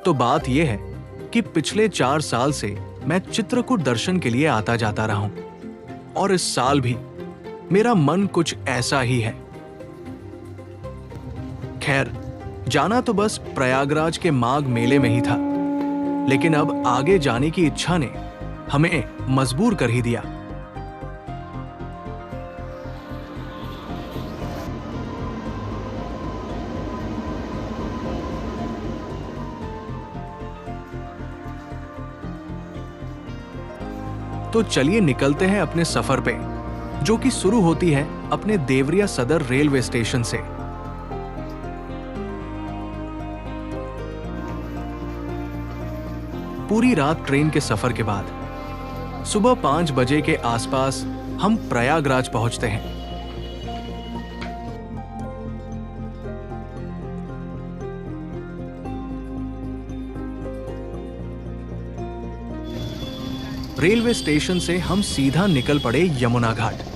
तो बात यह है कि पिछले 4 साल से मैं चित्रकूट दर्शन के लिए आता जाता रहा हूं और इस साल भी मेरा मन कुछ ऐसा ही है। खैर, जाना तो बस प्रयागराज के माघ मेले में ही था, लेकिन अब आगे जाने की इच्छा ने हमें मजबूर कर ही दिया। तो चलिए निकलते हैं अपने सफर पे, जो कि शुरू होती है अपने देवरिया सदर रेलवे स्टेशन से। पूरी रात ट्रेन के सफर के बाद सुबह 5 बजे के आसपास हम प्रयागराज पहुंचते हैं। रेलवे स्टेशन से हम सीधा निकल पड़े यमुना घाट।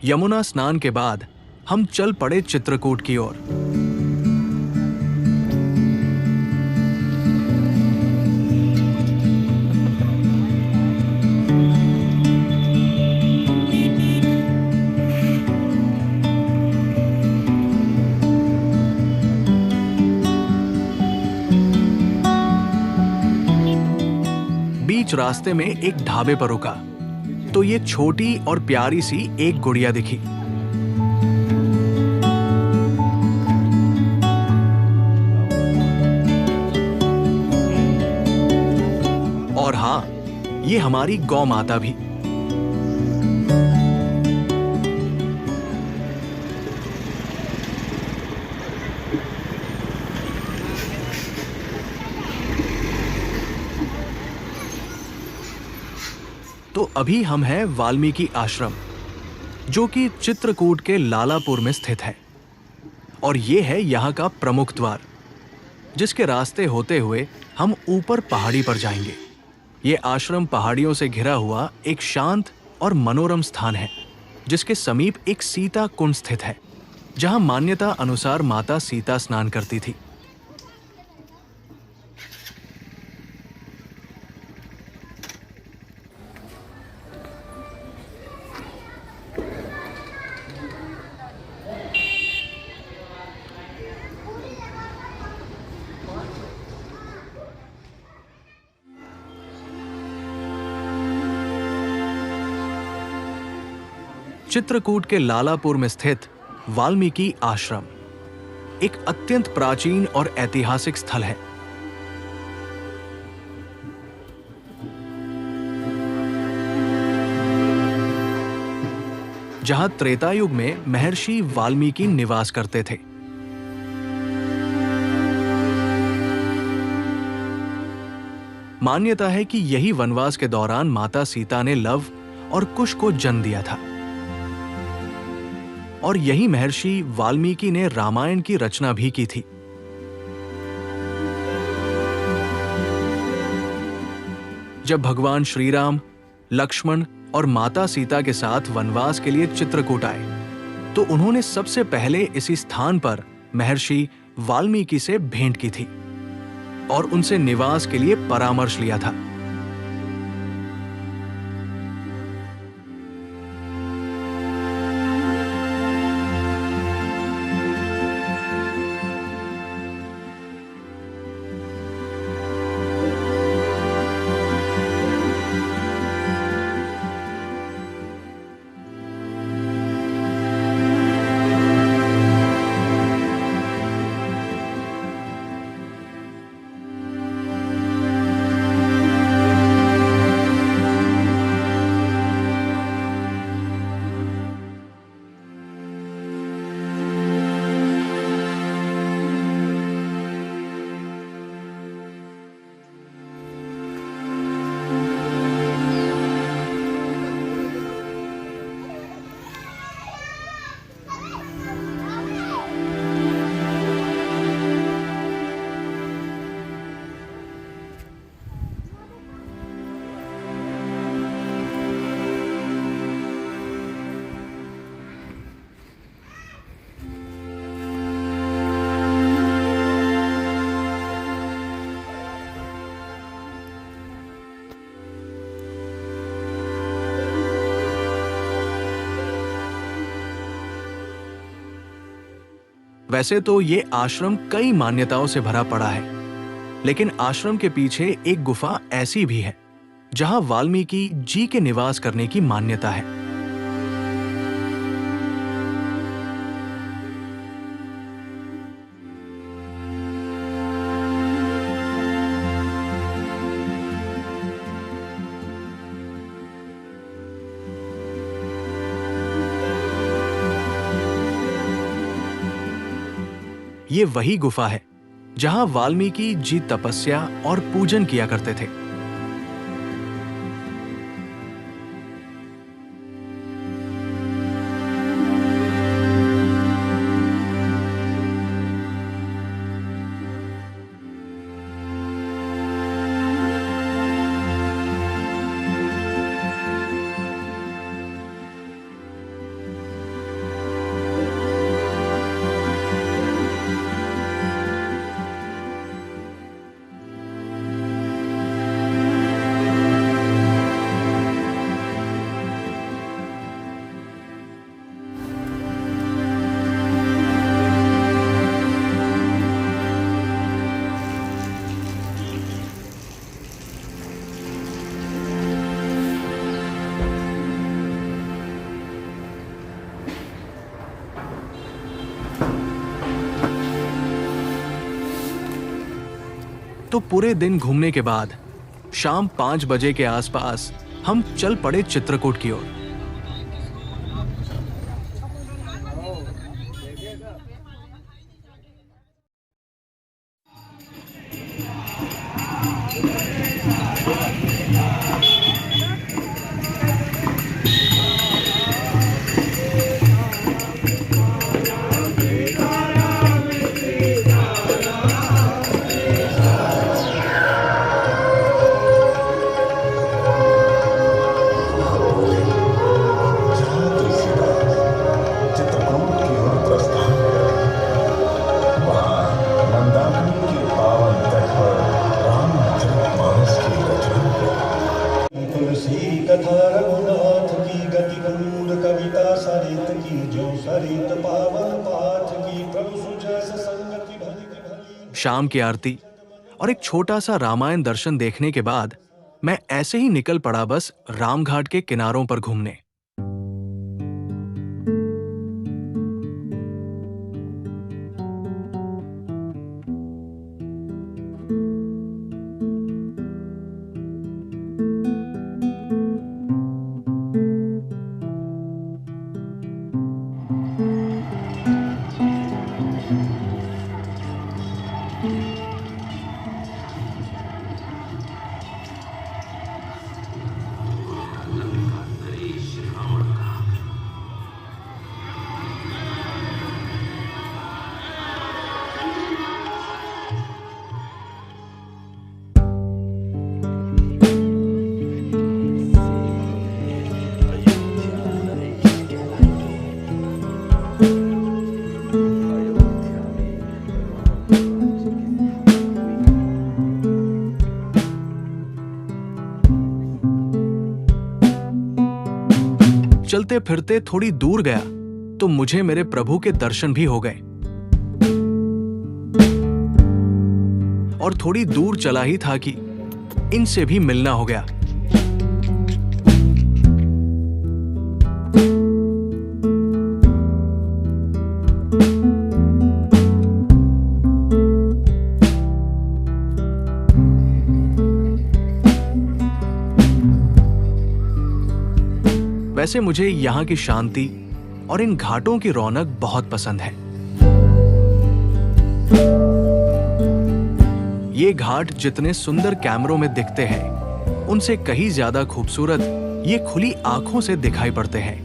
यमुना स्नान के बाद हम चल पड़े चित्रकूट की ओर। बीच रास्ते में एक ढाबे पर रुका तो ये छोटी और प्यारी सी एक गुड़िया दिखी। और हाँ, ये हमारी गौ माता भी। तो अभी हम हैं वाल्मीकि आश्रम, जो कि चित्रकूट के लालापुर में स्थित है, और ये है यहाँ का प्रमुख द्वार, जिसके रास्ते होते हुए हम ऊपर पहाड़ी पर जाएंगे। ये आश्रम पहाड़ियों से घिरा हुआ एक शांत और मनोरम स्थान है, जिसके समीप एक सीता कुंड स्थित है, जहाँ मान्यता अनुसार माता सीता स्नान करती थी। चित्रकूट के लालापुर में स्थित वाल्मीकि आश्रम एक अत्यंत प्राचीन और ऐतिहासिक स्थल है। जहां त्रेता युग में महर्षि वाल्मीकि निवास करते थे। मान्यता है कि यही वनवास के दौरान माता सीता ने लव और कुश को जन्म दिया था, और यही महर्षि वाल्मीकि ने रामायण की रचना भी की थी। जब भगवान श्री राम, लक्ष्मण और माता सीता के साथ वनवास के लिए चित्रकूट आए, तो उन्होंने सबसे पहले इसी स्थान पर महर्षि वाल्मीकि से भेंट की थी और उनसे निवास के लिए परामर्श लिया था। वैसे तो ये आश्रम कई मान्यताओं से भरा पड़ा है, लेकिन आश्रम के पीछे एक गुफा ऐसी भी है जहां वाल्मीकि जी के निवास करने की मान्यता है। ये वही गुफा है जहां वाल्मीकि जी तपस्या और पूजन किया करते थे। तो पूरे दिन घूमने के बाद शाम 5 बजे के आसपास हम चल पड़े चित्रकूट की ओर। कथा रघुनाथ की गति क्रूर कविता सरित की जो सरित पावन पाठ की प्रभु सुजस संगति भली। शाम की आरती और एक छोटा सा रामायण दर्शन देखने के बाद मैं ऐसे ही निकल पड़ा बस रामघाट के किनारों पर घूमने। चलते फिरते थोड़ी दूर गया तो मुझे मेरे प्रभु के दर्शन भी हो गए और थोड़ी दूर चला ही था कि इनसे भी मिलना हो गया। वैसे मुझे यहाँ की शांति और इन घाटों की रौनक बहुत पसंद है। ये घाट जितने सुंदर कैमरों में दिखते हैं, उनसे कहीं ज्यादा खूबसूरत ये खुली आंखों से दिखाई पड़ते हैं।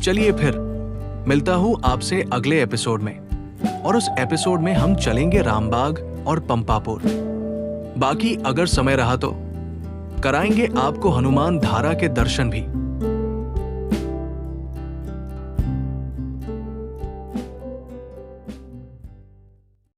चलिए फिर मिलता हूं आपसे अगले एपिसोड में, और उस एपिसोड में हम चलेंगे रामबाग और पंपापुर। बाकी अगर समय रहा तो कराएंगे आपको हनुमान धारा के दर्शन भी।